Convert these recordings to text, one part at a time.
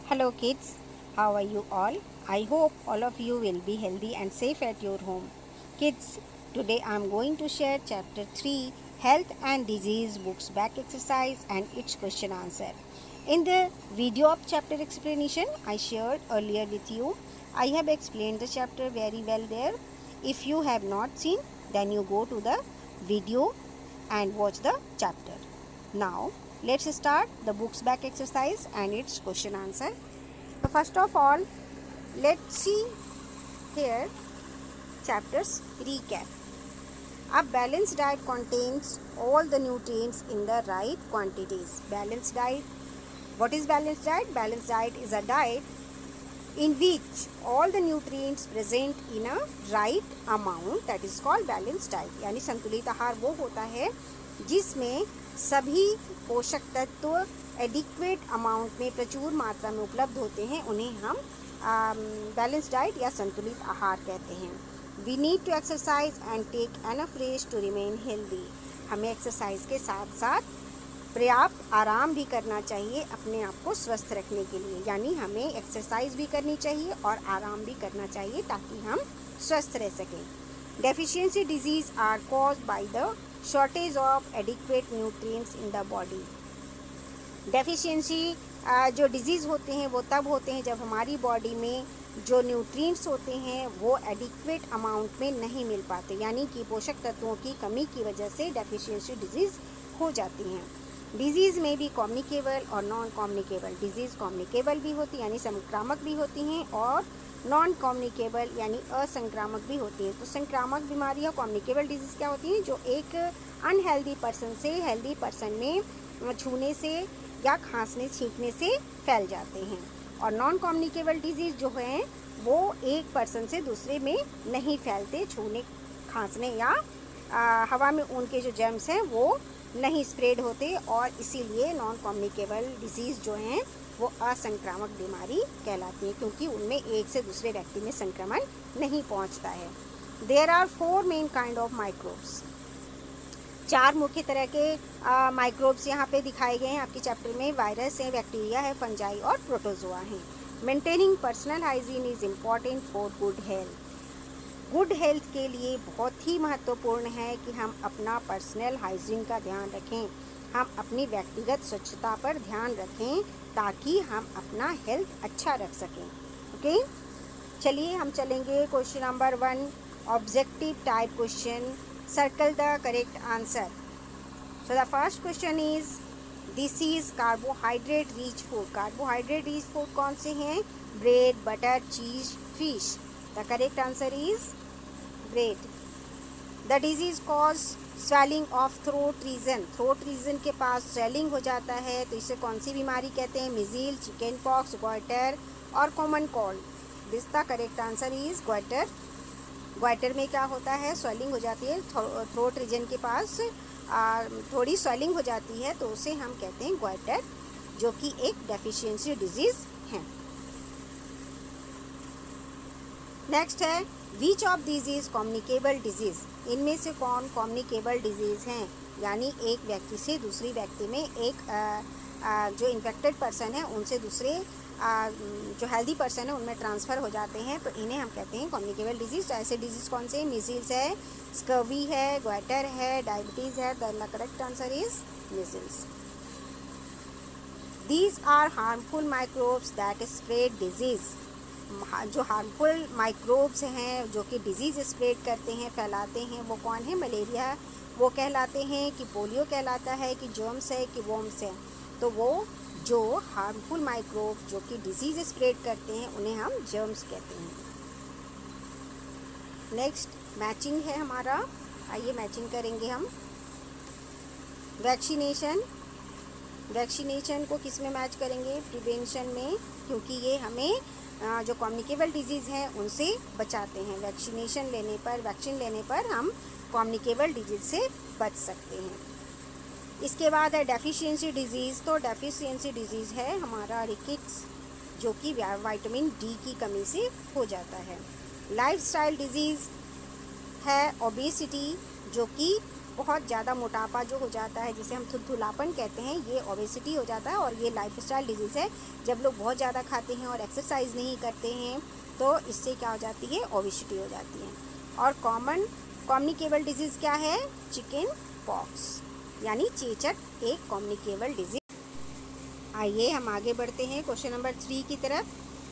Hello kids, how are you all? I hope all of you will be healthy and safe at your home. Kids, today I am going to share chapter 3 Health and Disease Books Back Exercise and its question answer. In the video of chapter explanation I shared earlier with you, I have explained the chapter very well there. If you have not seen, then you go to the video and watch the chapter. Now, let's start the books back exercise and its question answer. So first of all, let's see here chapters recap. A balanced diet contains all the nutrients in the right quantities. Balanced diet. What is balanced diet? Balanced diet is a diet in which all the nutrients present in a right amount, that is called balanced diet. यानी संतुलित आहार वो होता है जिसमें सभी पोषक तत्व एडिक्वेट अमाउंट में प्रचुर मात्रा में उपलब्ध होते हैं, उन्हें हम बैलेंस डाइट या संतुलित आहार कहते हैं. We need to exercise and take enough rest to remain healthy. हमें एक्सरसाइज के साथ साथ पर्याप्त आराम भी करना चाहिए अपने आप को स्वस्थ रखने के लिए. यानी हमें एक्सरसाइज भी करनी चाहिए और आराम भी करना चाहिए ताकि हम स्वस्थ रह सकें. Deficiency diseases are caused by the shortage of adequate nutrients in the body. Deficiency जो डिजीज़ होते हैं वो तब होते हैं जब हमारी बॉडी में जो न्यूट्रिएंट्स होते हैं वो एडिक्वेट अमाउंट में नहीं मिल पाते, यानी कि पोषक तत्वों की कमी की वजह से डेफिशिएंसी डिजीज़ हो जाती हैं. डिजीज़ में भी कम्युनिकेबल और नॉन कम्युनिकेबल. डिजीज़ कम्युनिकेबल भी होती यानी संक्रामक भी होती हैं और नॉन कम्युनिकेबल यानी असंक्रामक भी होती हैं. तो संक्रामक बीमारियां कम्युनिकेबल डिजीज़ क्या होती हैं? जो एक अनहेल्दी पर्सन से हेल्दी पर्सन में छूने से या खांसने छींकने से फैल जाते हैं. और नॉन कम्युनिकेबल डिजीज़ जो हैं वो एक पर्सन से दूसरे में नहीं फैलते, छूने खांसने या हवा में उनके जो जर्म्स हैं वो नहीं स्प्रेड होते, और इसीलिए नॉन कम्युनिकेबल डिजीज़ जो हैं वो असंक्रामक बीमारी कहलाती है क्योंकि उनमें एक से दूसरे व्यक्ति में संक्रमण नहीं पहुंचता है. There are 4 main kind of microbes. 4 मुख्य तरह के माइक्रोब्स यहाँ पे दिखाए गए हैं आपके चैप्टर में. वायरस है, बैक्टीरिया है, फंजाई और प्रोटोजोआ हैं. Maintaining personal hygiene is important for good health. Good health के लिए बहुत ही महत्वपूर्ण है कि हम अपना पर्सनल हाइजीन का ध्यान रखें, हम अपनी व्यक्तिगत स्वच्छता पर ध्यान रखें ताकि हम अपना हेल्थ अच्छा रख सकें. ओके, चलिए हम चलेंगे question number 1, objective type question. Circle the correct answer. So the first question is this is carbohydrate rich food. Carbohydrate rich food कौन से हैं? ब्रेड, बटर, चीज, fish. The correct answer is bread. The disease cause swelling of throat region. Throat region के पास swelling हो जाता है तो इसे कौन सी बीमारी कहते हैं? मीज़िल, चिकन पॉक्स, गोइटर और common cold. This the correct answer is goitre. Goitre में क्या होता है? swelling हो जाती है थ्रोट रीजन के पास, थोड़ी swelling हो जाती है तो उसे हम कहते हैं गोइटर, जो कि एक डेफिशिएंसी डिजीज़ है. नेक्स्ट है which of this is communicable disease. इनमें से कौन कम्युनिकेबल डिजीज़ हैं? यानी एक व्यक्ति से दूसरी व्यक्ति में एक जो इन्फेक्टेड पर्सन है उनसे दूसरे जो हेल्दी पर्सन है उनमें ट्रांसफ़र हो जाते हैं, तो इन्हें हम कहते हैं कम्युनिकेबल डिजीज़. तो ऐसे डिजीज़ कौन से? मीज़िल्स है, स्कर्वी है, गोइटर है, डायबिटीज़ है. The correct answer is measles. These are harmful microbes that spread disease. जो हार्मफुल माइक्रोब्स हैं जो कि डिजीज़ स्प्रेड करते हैं, फैलाते हैं, वो कौन है? मलेरिया वो कहलाते हैं, कि पोलियो कहलाता है, कि जर्म्स है, कि वॉर्म्स है. तो वो जो हार्मफुल माइक्रोब जो कि डिजीज़ स्प्रेड करते हैं उन्हें हम जर्म्स कहते हैं. नेक्स्ट मैचिंग है हमारा. आइए मैचिंग करेंगे हम. वैक्सीनेशन. वैक्सीनेशन को किस में मैच करेंगे? प्रिवेंशन में, क्योंकि ये हमें जो कम्युनिकेबल डिजीज़ हैं उनसे बचाते हैं. वैक्सीनेशन लेने पर, वैक्सीन लेने पर हम कम्युनिकेबल डिजीज़ से बच सकते हैं. इसके बाद है डेफिशिएंसी डिजीज़. तो डेफिशिएंसी डिजीज़ है हमारा रिकेट्स, जो कि विटामिन डी की कमी से हो जाता है. लाइफस्टाइल डिजीज़ है ओबेसिटी, जो कि बहुत ज़्यादा मोटापा जो हो जाता है, जिसे हम थुलथुलापन कहते हैं, ये ओबेसिटी हो जाता है और ये लाइफस्टाइल डिजीज़ है। जब लोग बहुत ज़्यादा खाते हैं और एक्सरसाइज नहीं करते हैं तो इससे क्या हो जाती है, ओबेसिटी हो जाती है। और कॉमन कम्युनिकेबल डिजीज़ क्या है, चिकन पॉक्स यानी चेचक एक कम्युनिकेबल डिजीज। आइए हम आगे बढ़ते हैं क्वेश्चन नंबर 3 की तरफ।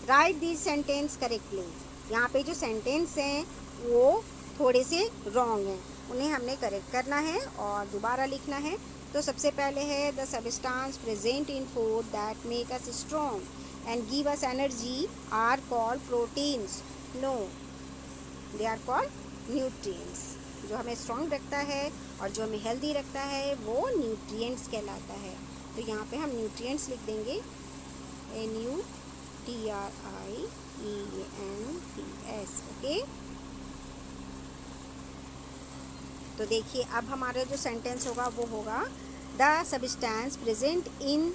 Right this sentence correctly. यहाँ पे जो सेंटेंस हैं वो थोड़े से रॉन्ग हैं, उन्हें हमने करेक्ट करना है और दोबारा लिखना है। तो सबसे पहले है the substance present in food that make us strong and give us energy are called proteins. No, they are called nutrients. जो हमें स्ट्रॉन्ग रखता है और जो हमें हेल्दी रखता है वो न्यूट्रिएंट्स कहलाता है। तो यहाँ पे हम न्यूट्रिएंट्स लिख देंगे NUTRIENTS। ओके, तो देखिए अब हमारा जो सेंटेंस होगा वो होगा the substance present in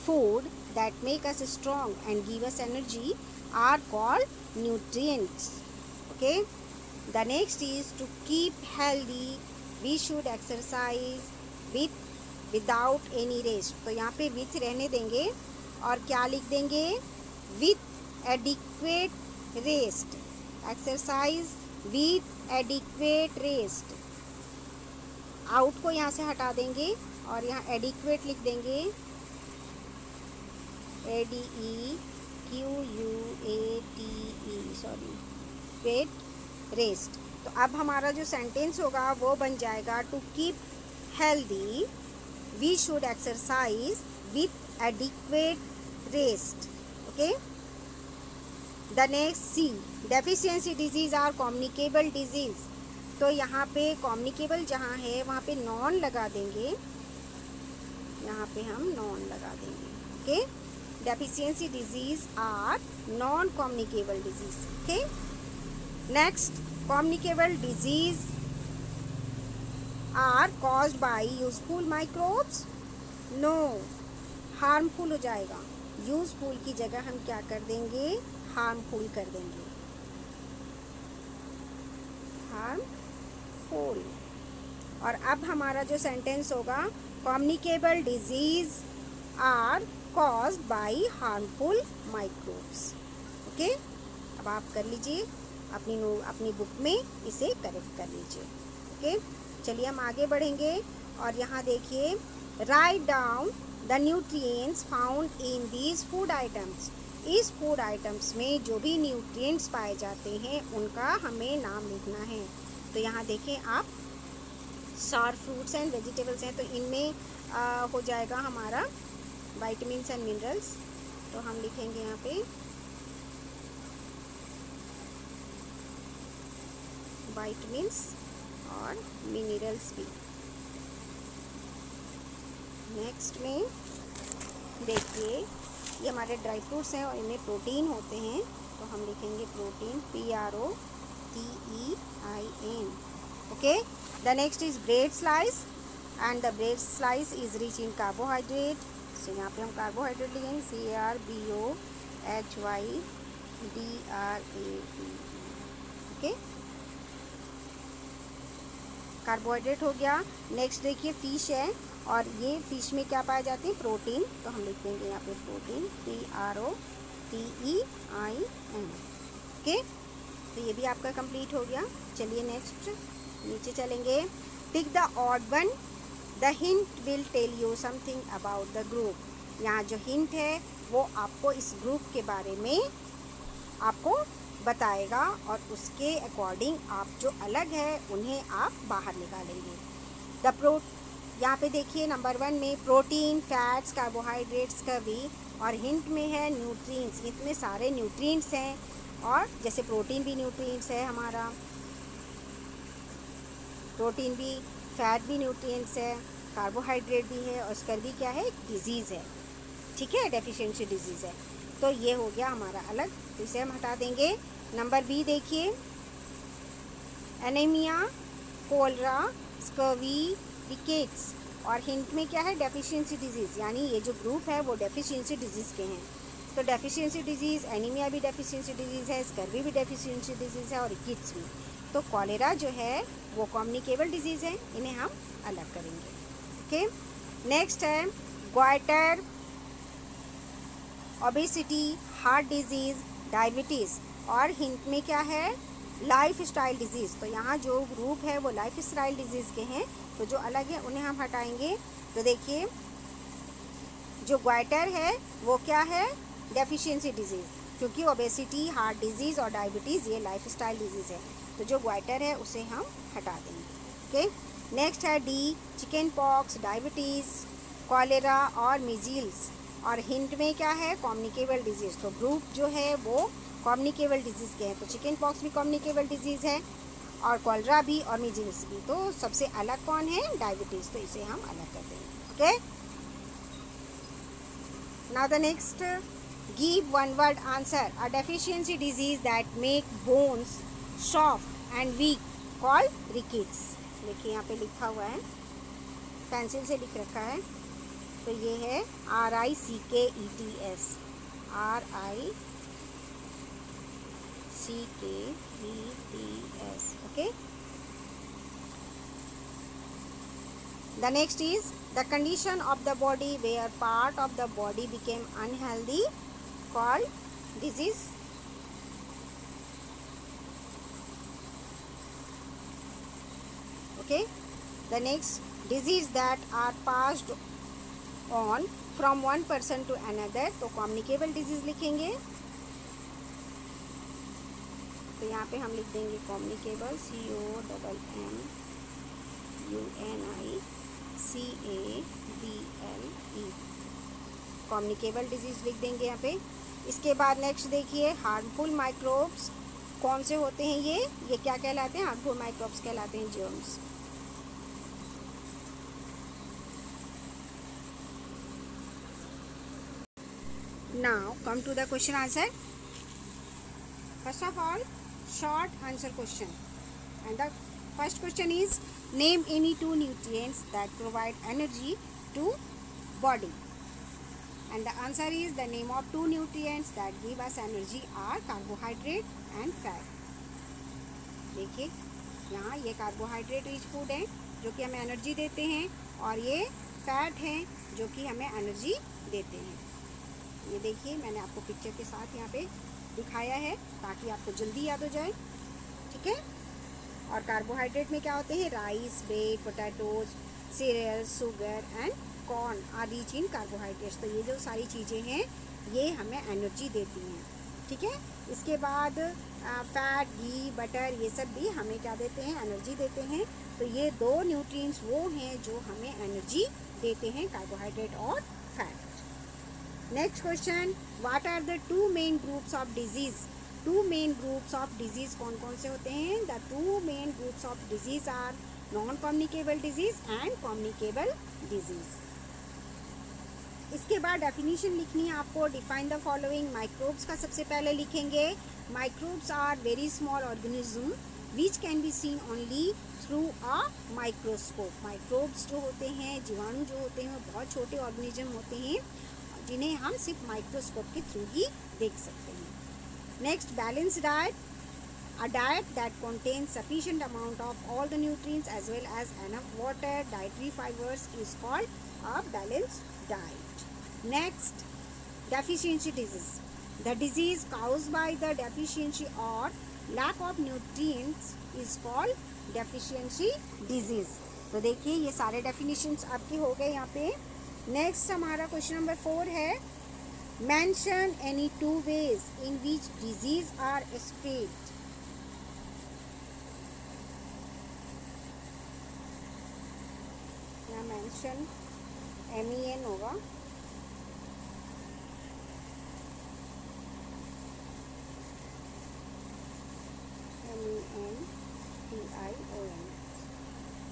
food that make us strong and give us energy are called nutrients. Okay, the next is to keep healthy we should exercise without any rest. तो यहाँ पे विथ रहने देंगे और क्या लिख देंगे, with adequate rest. Exercise with adequate rest. Out को यहाँ से हटा देंगे और यहाँ एडिक्वेट लिख देंगे, ADEQUATE, वेट रेस्ट। तो अब हमारा जो सेंटेंस होगा वो बन जाएगा to keep healthy we should exercise with adequate rest. Okay, the next see, deficiency disease are communicable disease. तो यहाँ पे कम्युनिकेबल जहाँ है वहाँ पे नॉन लगा देंगे, यहाँ पे हम नॉन लगा देंगे। Okay, deficiency disease are non communicable disease. Okay, next, communicable disease are caused by useful microbes. No, harmful हो जाएगा। यूजफुल की जगह हम क्या कर देंगे, हार्मफुल कर देंगे, हार्मफुल। और अब हमारा जो सेंटेंस होगा, communicable disease are caused by harmful microbes. Okay, अब आप कर लीजिए अपनी बुक में इसे करेक्ट कर लीजिए। ओके, चलिए हम आगे बढ़ेंगे और यहाँ देखिए, write down the nutrients found in these food items. इस फूड आइटम्स में जो भी न्यूट्रिएंट्स पाए जाते हैं उनका हमें नाम लिखना है। तो यहाँ देखें आप, सार फ्रूट्स एंड वेजिटेबल्स हैं, तो इनमें हो जाएगा हमारा विटामिन्स एंड मिनरल्स। तो हम लिखेंगे यहाँ पे विटामिन्स और मिनरल्स भी। नेक्स्ट में देखिए, ये हमारे ड्राई फ्रूट्स हैं और इनमें प्रोटीन होते हैं, तो हम लिखेंगे protein, PROTEIN। Okay, the next is bread slice and the bread slice is rich in carbohydrate. So यहाँ पे हम कार्बोहाइड्रेट लिखेंगे, CARBOHYDRATE। ओके, कार्बोहाइड्रेट हो गया। नेक्स्ट देखिए, फिश है और ये फिश में क्या पाए जाते हैं, प्रोटीन। तो हम लिख देंगे यहाँ पे प्रोटीन, PROTEIN। ओके, तो ये भी आपका कंप्लीट हो गया। चलिए नेक्स्ट नीचे चलेंगे। Tick the odd one, the hint will tell you something about the group. यहाँ जो हिंट है वो आपको इस ग्रुप के बारे में आपको बताएगा और उसके अकॉर्डिंग आप जो अलग है उन्हें आप बाहर निकालेंगे। यहाँ पे देखिए नंबर 1 में प्रोटीन, फैट्स, कार्बोहाइड्रेट्स का भी, और हिंट में है न्यूट्रिएंट्स। इतने सारे न्यूट्रिएंट्स हैं, और जैसे प्रोटीन भी न्यूट्रिएंट्स है हमारा, प्रोटीन भी, फैट भी न्यूट्रिएंट्स है, कार्बोहाइड्रेट भी है, और उसका भी क्या है, डिजीज़ है। ठीक है, डेफिशिएंसी डिजीज़ है। तो ये हो गया हमारा अलग, तो इसे हम हटा देंगे। नंबर बी देखिए, एनीमिया, कोलरा, स्कर्वी, रिकेट्स, और हिंट में क्या है, डेफिशिएंसी डिजीज़, यानी ये जो ग्रुप है वो डेफिशिएंसी डिजीज़ के हैं। तो डेफिशिएंसी डिजीज़, एनीमिया भी डेफिशिएंसी डिजीज़ है, स्कर्वी भी डेफिशिएंसी डिजीज़ है, और रिकेट्स भी। तो कॉलेरा जो है वो कम्युनिकेबल डिजीज़ है, इन्हें हम अलग करेंगे। ओके, नेक्स्ट है goitre, obesity, heart disease, diabetes, और हिंट में क्या है, लाइफ स्टाइल डिजीज़। तो यहाँ जो ग्रुप है वो लाइफ स्टाइल डिजीज़ के हैं, तो जो अलग है उन्हें हम हटाएंगे। तो देखिए जो ग्वाइटर है वो क्या है, डेफिशिएंसी डिजीज़, क्योंकि ओबेसिटी, हार्ट डिजीज़ और डायबिटीज़ ये लाइफ स्टाइल डिजीज़ है, तो जो ग्वाइटर है उसे हम हटा देंगे। ओके, नेक्स्ट है D, chicken pox, diabetes, cholera और मीज़ल्स, और हिंट में क्या है, कम्युनिकेबल डिजीज़। तो ग्रुप जो है वो कम्युनिकेबल डिजीज़ के हैं, तो चिकन पॉक्स भी कम्युनिकेबल डिजीज़ है और कॉलेरा भी और मीज़ल्स भी। तो सबसे अलग कौन है, डायबिटीज़, तो इसे हम अलग कर देंगे। Okay, now the next, give one word answer, a deficiency disease that make bones soft and weak called rickets। देखिए यहाँ पे लिखा हुआ है, पेंसिल से लिख रखा है, तो ये है RICKETS, RICKETS। Okay, the next is the condition of the body where part of the body became unhealthy called disease। Okay, the next, disease that are passed on from one person to another, तो communicable disease लिखेंगे। तो यहाँ पे हम लिख देंगे communicable, COMMUNICABLE, communicable disease लिख देंगे यहाँ पे। इसके बाद नेक्स्ट देखिए, हार्मफुल माइक्रोब्स कौन से होते हैं, ये क्या कहलाते हैं, हार्मफुल माइक्रोब्स कहलाते हैं germs. Now come to the question answer. First of all short answer question, and the first question is, name any two nutrients that provide energy to body, and the answer is, the name of two nutrients that give us energy are carbohydrate and fat। देखिए यहाँ ये carbohydrate rich food है जो कि हमें energy देते हैं, और ये फैट हैं जो कि हमें एनर्जी देते हैं। ये देखिए मैंने आपको पिक्चर के साथ यहाँ पे दिखाया है ताकि आपको जल्दी याद हो जाए। ठीक है, और कार्बोहाइड्रेट में क्या होते हैं, rice, bread, potatoes, cereal, sugar and corn are rich in carbohydrates. तो ये जो सारी चीज़ें हैं ये हमें एनर्जी देती हैं। ठीक है, इसके बाद फैट, घी, बटर, ये सब भी हमें क्या देते हैं, एनर्जी देते हैं। तो ये दो न्यूट्रिएंट्स वो हैं जो हमें एनर्जी देते हैं, कार्बोहाइड्रेट और fat. Next question, what are the two main groups of disease. Two main groups of disease कौन कौन से होते हैं, the two main groups of disease are non communicable disease and communicable disease. इसके बाद डेफिनेशन लिखनी है आपको, डिफाइन द फॉलोइंग। माइक्रोब्स का सबसे पहले लिखेंगे, microbes are very small organism which can be seen only through a microscope. Microbes जो होते हैं, जीवाणु जो होते हैं, वो बहुत छोटे ऑर्गेनिज्म होते हैं जिन्हें हम सिर्फ माइक्रोस्कोप के थ्रू ही देख सकते हैं। Next, balance diet, a diet that contains sufficient amount of all the nutrients as well as enough water, dietary fibers is called a balanced diet. Next, deficiency disease, the disease caused by the deficiency or lack of nutrients is called deficiency disease। तो देखिए ये सारे definitions आपके हो गए यहाँ पे। Next हमारा क्वेश्चन नंबर 4 है, mention any two ways in which disease are spread। यहाँ मेंशन MEN होगा, MENTION।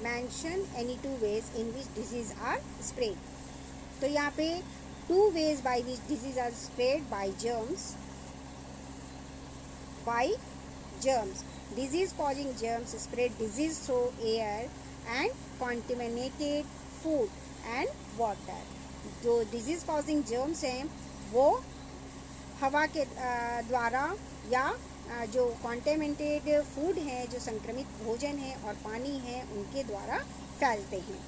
mention any two ways in which disease are spread। तो यहाँ पे two ways by which disease are spread, by germs, disease causing germs spread disease through air and contaminated food and water। जो disease causing germs हैं वो हवा के द्वारा या जो कॉन्टेमिनेटेड फूड है, जो संक्रमित भोजन है और पानी है, उनके द्वारा फैलते हैं।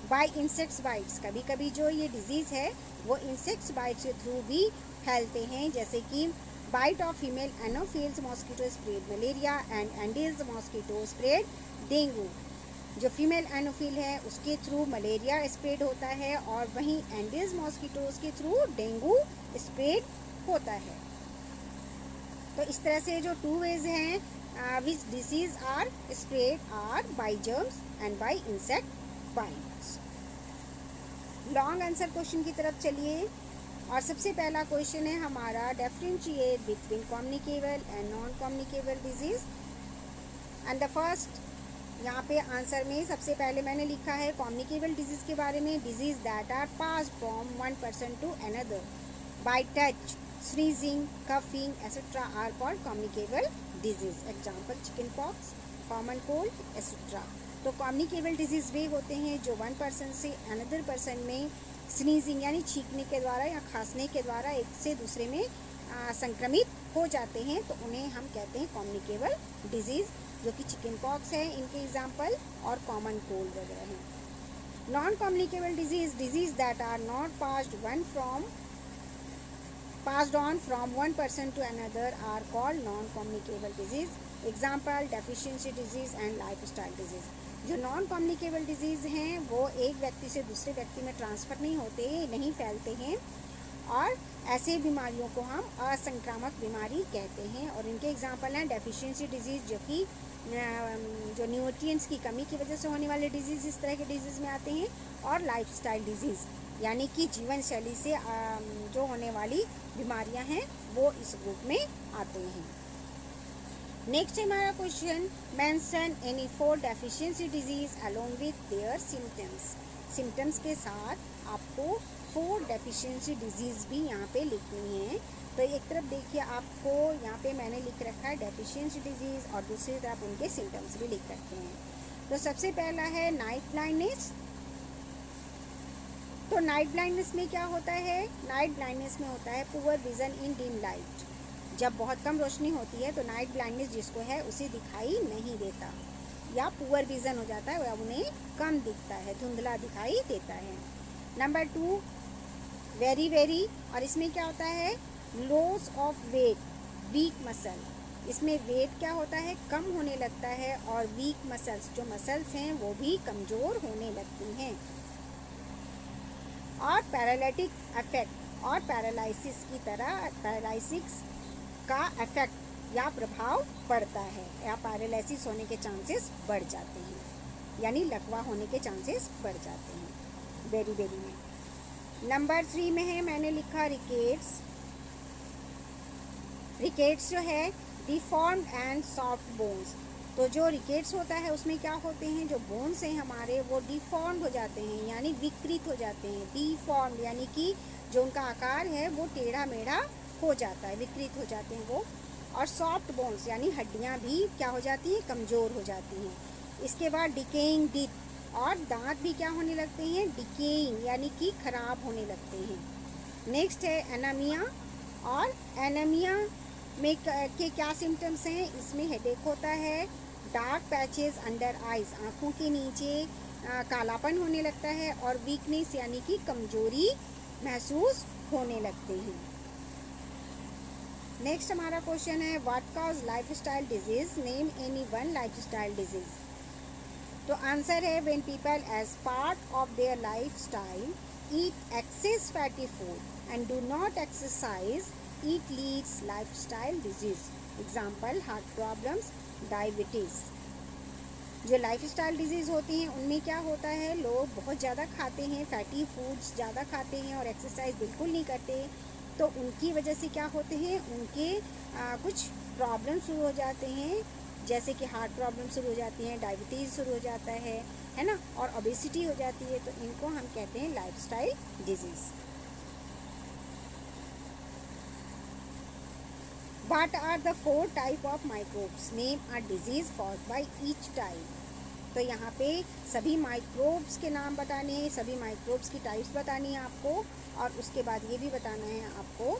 बाय इंसेक्ट्स बाइट्स, कभी कभी जो ये डिजीज़ है वो इंसेक्ट्स बाइट्स के थ्रू भी फैलते हैं, जैसे कि bite of female anopheles mosquito spread malaria and aedes mosquito spread dengue. जो फीमेल एनोफिल है उसके थ्रू मलेरिया स्प्रेड होता है और वहीं एंडीज मॉस्किटोज के थ्रू डेंगू स्प्रेड होता है। तो इस तरह से जो 2 वेज हैं which disease are spread are by germs and by insect bites. Long answer question की तरफ चलिए, और सबसे पहला क्वेश्चन है हमारा, differentiate between communicable and non communicable disease. And the first, यहाँ पे आंसर में सबसे पहले मैंने लिखा है कम्युनिकेबल डिजीज के बारे में, disease that are passed from one person to another by touch, sneezing, coughing etcetera are called communicable disease. Example chicken pox, common cold etcetera. तो कम्युनिकेबल डिजीज वे होते हैं जो वन पर्सन से अनदर पर्सन में स्नीजिंग यानी छींकने के द्वारा या खांसने के द्वारा एक से दूसरे में संक्रमित हो जाते हैं, तो उन्हें हम कहते हैं कम्युनिकेबल डिजीज़, जो कि चिकन पॉक्स है इनके एग्जाम्पल, और कॉमन कोल्ड वगैरह हैं। Non communicable disease that are not passed on from one person to another are called non-communicable disease. Example deficiency disease and lifestyle disease. जो नॉन कम्युनिकेबल डिजीज़ हैं वो एक व्यक्ति से दूसरे व्यक्ति में ट्रांसफ़र नहीं होते, नहीं फैलते हैं, और ऐसे बीमारियों को हम असंक्रामक बीमारी कहते हैं। और इनके एग्जाम्पल हैं डेफिशिएंसी डिजीज़, जो कि जो न्यूट्रिएंट्स की कमी की वजह से होने वाले डिजीज़ इस तरह के डिजीज़ में आते हैं, और लाइफस्टाइल डिजीज़ यानी कि जीवन शैली से जो होने वाली बीमारियां हैं वो इस ग्रुप में आते हैं। नेक्स्ट हमारा question, mention any 4 deficiency disease along with their symptoms. Symptoms के साथ आपको 4 डेफिशिएंसी डिजीज़ भी यहाँ पे लिखनी है। तो एक तरफ देखिए, आपको यहाँ पे मैंने लिख रखा है डेफिशिएंसी डिजीज़, और दूसरी तरफ उनके सिम्टम्स भी लिख रखे हैं। तो सबसे पहला है नाइट ब्लाइंडनेस। तो नाइट ब्लाइंडनेस में क्या होता है? नाइट ब्लाइंडनेस में होता है पुअर विज़न इन डिम लाइट। जब बहुत कम रोशनी होती है तो नाइट ब्लाइंडनेस जिसको है उसे दिखाई नहीं देता, या पुअर विज़न हो जाता है, वह उन्हें कम दिखता है, धुंधला दिखाई देता है। नंबर 2 वेरी, और इसमें क्या होता है? Loss of weight, weak muscle. इसमें वेट क्या होता है? कम होने लगता है, और वीक मसल्स, जो मसल्स हैं वो भी कमज़ोर होने लगती हैं। और पैरालिटिक इफेक्ट, और पैरालिसिस की तरह पैरालिसिस का इफेक्ट या प्रभाव पड़ता है, या पैरालिसिस होने के चांसेस बढ़ जाते हैं, यानी लकवा होने के चांसेस बढ़ जाते हैं वेरी में। नंबर 3 में है, मैंने लिखा रिकेट्स। रिकेट्स जो है डिफॉर्म्ड एंड सॉफ्ट बोन्स। तो जो रिकेट्स होता है उसमें क्या होते हैं, जो बोन्स हैं हमारे वो डिफॉर्म्ड हो जाते हैं, यानी विकृत हो जाते हैं। डिफॉर्म्ड यानी कि जो उनका आकार है वो टेढ़ा मेढ़ा हो जाता है, विकृत हो जाते हैं वो। और सॉफ्ट बोन्स यानी हड्डियां भी क्या हो जाती हैं? कमज़ोर हो जाती हैं। इसके बाद डिकेइंग टीथ, और दांत भी क्या होने लगते हैं? डिकेइंग यानी कि खराब होने लगते हैं। नेक्स्ट है एनीमिया, और एनीमिया में के क्या सिम्टम्स हैं? इसमें हेडेक होता है, डार्क पैचेस अंडर आइज, आँखों के नीचे कालापन होने लगता है, और वीकनेस यानी कि कमजोरी महसूस होने लगते हैं। नेक्स्ट हमारा क्वेश्चन है what cause lifestyle disease, name any one lifestyle disease. तो आंसर है when people as part of their lifestyle eat excess fatty food and do not exercise, it leads lifestyle disease. Example heart problems, diabetes. जो lifestyle disease होती हैं उनमें क्या होता है? लोग बहुत ज़्यादा खाते हैं, फैटी फूड्स ज़्यादा खाते हैं और एक्सरसाइज बिल्कुल नहीं करते, तो उनकी वजह से क्या होते हैं? उनके कुछ प्रॉब्लम शुरू हो जाते हैं, जैसे कि हार्ट प्रॉब्लम शुरू हो जाती हैं, डायबिटीज़ शुरू हो जाता है ना, और ओबेसिटी हो जाती है। तो इनको हम कहते हैं lifestyle disease. What are the 4 type of microbes? Name a disease caused by each type. तो यहाँ पे सभी माइक्रोब्स के नाम बताने हैं, सभी माइक्रोब्स की टाइप्स बतानी है आपको, और उसके बाद ये भी बताना है आपको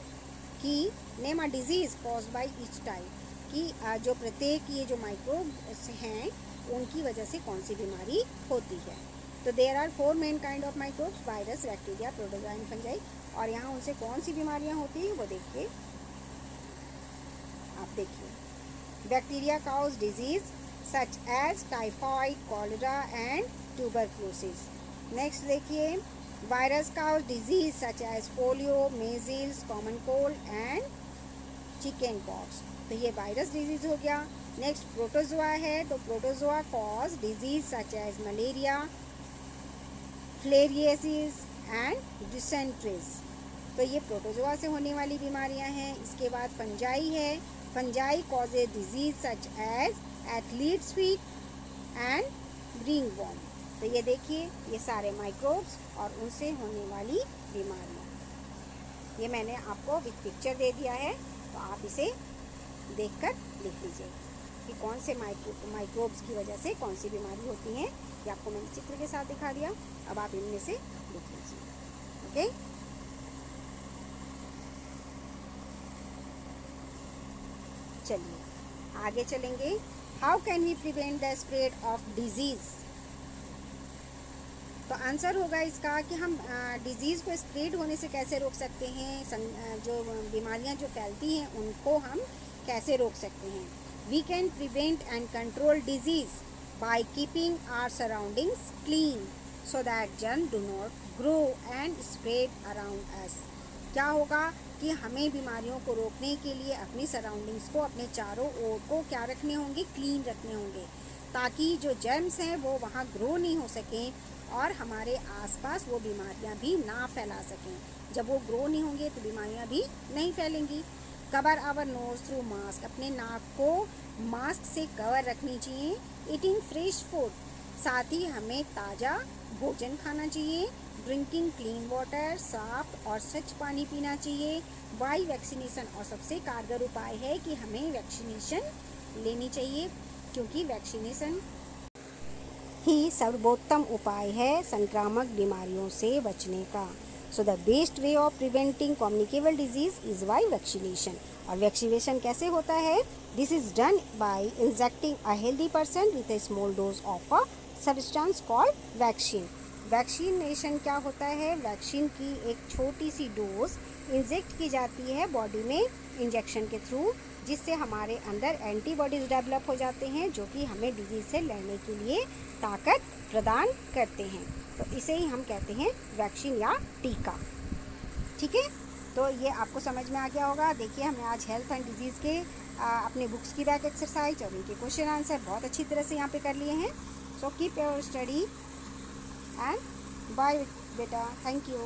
कि name a disease caused by each type. कि जो प्रत्येक ये जो माइक्रोब्स हैं उनकी वजह से कौन सी बीमारी होती है। तो there are 4 main kind of microbes, virus, bacteria, protozoa and fungi. और यहाँ उनसे कौन सी बीमारियाँ होती हैं वो देखिए, आप देखिए। Bacteria cause disease such as typhoid, cholera and tuberculosis. Next देखिए, virus cause disease such as polio, measles, common cold and chicken pox. तो ये वायरस डिजीज हो गया। नेक्स्ट प्रोटोजोआ है, तो protozoa cause disease such as malaria, filariasis and dysenteries. तो ये protozoa से होने वाली बीमारियां हैं। इसके बाद फंजाई है, fungi causes disease such as athlete's feet and ringworm. तो ये देखिए, ये सारे माइक्रोब्स और उनसे होने वाली बीमारियां। ये मैंने आपको विद पिक्चर दे दिया है, तो आप इसे देखकर लिख लीजिए कि कौन से माइक्रोब्स की वजह से कौन सी बीमारी होती है। ये आपको मैंने चित्र के साथ दिखा दिया, अब आप इनमें से लिख लीजिए। ओके, चलिए आगे चलेंगे। How can we prevent the spread of disease? तो आंसर होगा इसका कि हम डिजीज़ को स्प्रेड होने से कैसे रोक सकते हैं, जो बीमारियां जो फैलती हैं उनको हम कैसे रोक सकते हैं। We can prevent and control disease by keeping our surroundings clean so that germ do not grow and spread around us. क्या होगा कि हमें बीमारियों को रोकने के लिए अपनी सराउंडिंग्स को, अपने चारों ओर को क्या रखने होंगे, क्लीन रखने होंगे, ताकि जो जर्म्स हैं वो वहाँ ग्रो नहीं हो सकें और हमारे आसपास वो बीमारियाँ भी ना फैला सकें। जब वो ग्रो नहीं होंगे तो बीमारियाँ भी नहीं फैलेंगी। Cover our nose through mask, अपने नाक को मास्क से कवर रखनी चाहिए। ईटिंग फ्रेश फूड, साथ ही हमें ताज़ा भोजन खाना चाहिए। ड्रिंकिंग क्लीन वाटर, साफ और स्वच्छ पानी पीना चाहिए। बाय वैक्सीनेशन, और सबसे कारगर उपाय है कि हमें वैक्सीनेशन लेनी चाहिए, क्योंकि वैक्सीनेशन ही सर्वोत्तम उपाय है संक्रामक बीमारियों से बचने का। So the best way of preventing communicable disease is by vaccination. और वैक्सीनेशन कैसे होता है? This is done by injecting a healthy person with A small dose of a substance called vaccine. Vaccination क्या होता है? वैक्सीन की एक छोटी सी डोज इंजेक्ट की जाती है बॉडी में इंजेक्शन के थ्रू, जिससे हमारे अंदर एंटीबॉडीज़ डेवलप हो जाते हैं जो कि हमें डिजीज़ से लड़ने के लिए ताकत प्रदान करते हैं। तो इसे ही हम कहते हैं वैक्सीन या टीका। ठीक है, तो ये आपको समझ में आ गया होगा। देखिए, हमने आज हेल्थ एंड डिजीज़ के अपने बुक्स की बैक एक्सरसाइज और उनके क्वेश्चन आंसर बहुत अच्छी तरह से यहाँ पे कर लिए हैं। So keep your study and bye बेटा, थैंक यू।